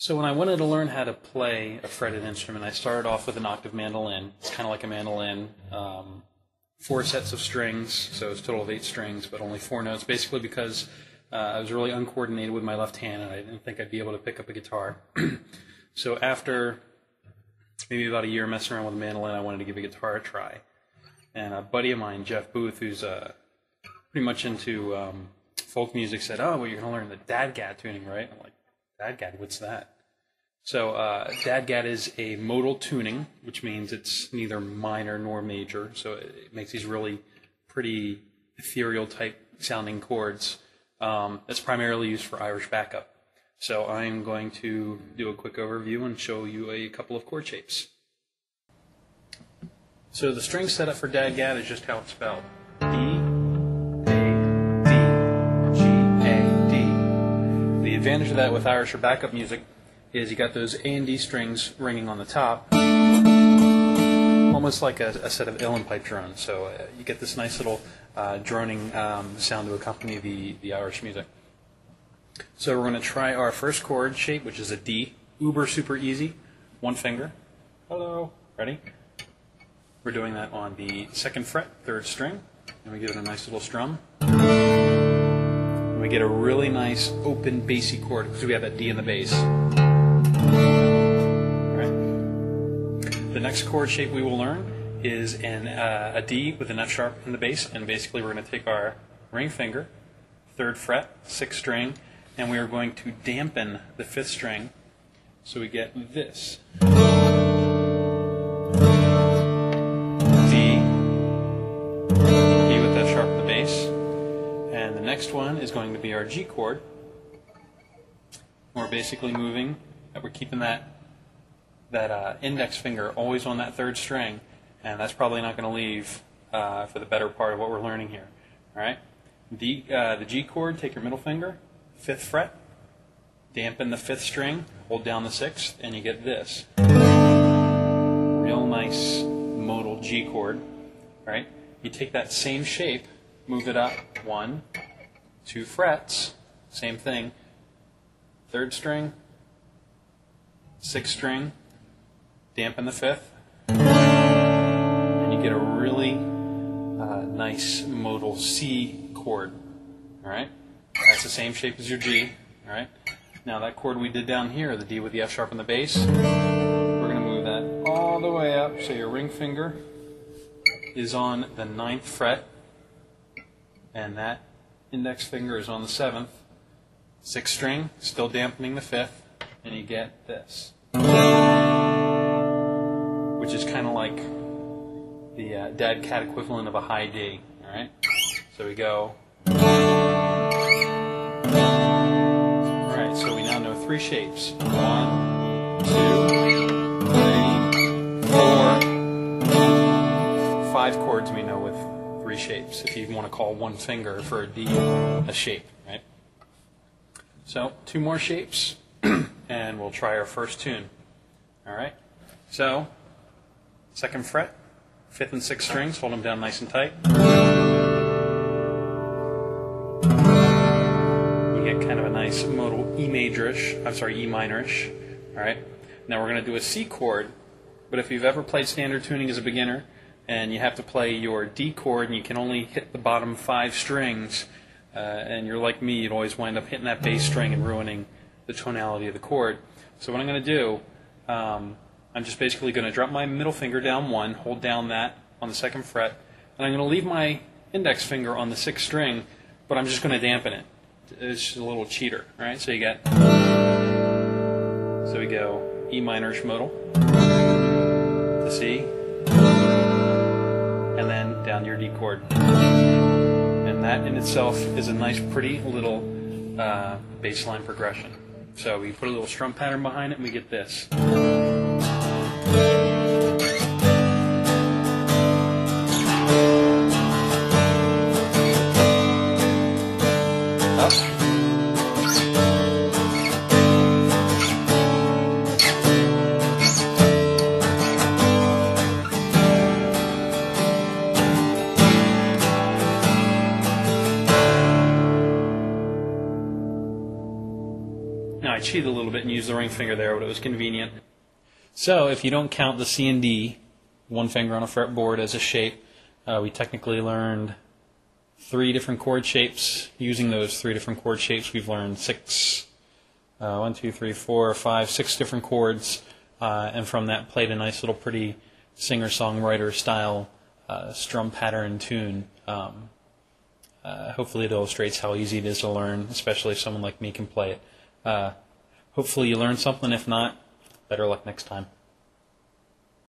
So when I wanted to learn how to play a fretted instrument, I started off with an octave mandolin. It's kind of like a mandolin, 4 sets of strings, so it's a total of 8 strings, but only 4 notes, basically because I was really uncoordinated with my left hand, and I didn't think I'd be able to pick up a guitar. So after maybe about a year messing around with a mandolin, I wanted to give a guitar a try. And a buddy of mine, Jeff Booth, who's pretty much into folk music, said, "Oh, well, you're going to learn the DADGAD tuning, right?" I'm like, "DADGAD, what's that?" So DADGAD is a modal tuning, which means it's neither minor nor major. So it makes these really pretty ethereal type sounding chords. It's primarily used for Irish backup. So I'm going to do a quick overview and show you a couple of chord shapes. So the string setup for DADGAD is just how it's spelled. D, A, D, G, A, D. The advantage of that with Irish or backup music is you got those A and D strings ringing on the top, almost like a set of uilleann pipe drones. So you get this nice little droning sound to accompany the Irish music. So we're going to try our first chord shape, which is a D. Uber super easy, 1 finger. Hello. Ready? We're doing that on the 2nd fret, 3rd string, and we give it a nice little strum. And we get a really nice open bassy chord because we have that D in the bass. The next chord shape we will learn is a D with an F sharp in the bass, and basically we're going to take our ring finger, 3rd fret, 6th string, and we are going to dampen the 5th string, so we get this. D, D with F sharp in the bass, and the next one is going to be our G chord. We're basically moving, we're keeping that index finger always on that 3rd string, and that's probably not going to leave for the better part of what we're learning here. All right, the G chord, take your middle finger, 5th fret, dampen the 5th string, hold down the 6th, and you get this. Real nice modal G chord. Right? You take that same shape, move it up 1, 2 frets, same thing, 3rd string, 6th string, dampen the 5th, and you get a really nice modal C chord. All right, that's the same shape as your G. All right, now that chord we did down here, the D with the F sharp on the bass, we're going to move that all the way up so your ring finger is on the 9th fret, and that index finger is on the 7th. 6th string, still dampening the 5th, and you get this, which is kind of like the DADGAD equivalent of a high D. All right, so we go. All right, so we now know 3 shapes: 1, 2, 3, 4, 5 chords we know with 3 shapes. If you want to call 1 finger for a D a shape, right? So 2 more shapes, and we'll try our first tune. All right, so 2nd fret, 5th and 6th strings, hold them down nice and tight. We get kind of a nice modal E minorish. All right, now we're going to do a C chord, but if you've ever played standard tuning as a beginner and you have to play your D chord and you can only hit the bottom 5 strings, and you're like me, you'd always wind up hitting that bass string and ruining the tonality of the chord. So what I'm going to do, I'm just basically going to drop my middle finger down 1, hold down that on the 2nd fret, and I'm going to leave my index finger on the 6th string, but I'm just going to dampen it. It's just a little cheater, all right? So you get, so we go E minorish modal to C, and then down to your D chord. And that in itself is a nice, pretty little bass line progression. So we put a little strum pattern behind it, and we get this. Now I cheated a little bit and used the ring finger there, but it was convenient. So if you don't count the C and D, one finger on a fretboard, as a shape, we technically learned 3 different chord shapes. Using those 3 different chord shapes, we've learned 6 different chords, and from that played a nice little pretty singer-songwriter style strum pattern tune. Hopefully it illustrates how easy it is to learn, especially if someone like me can play it. Hopefully you learned something. If not, better luck next time.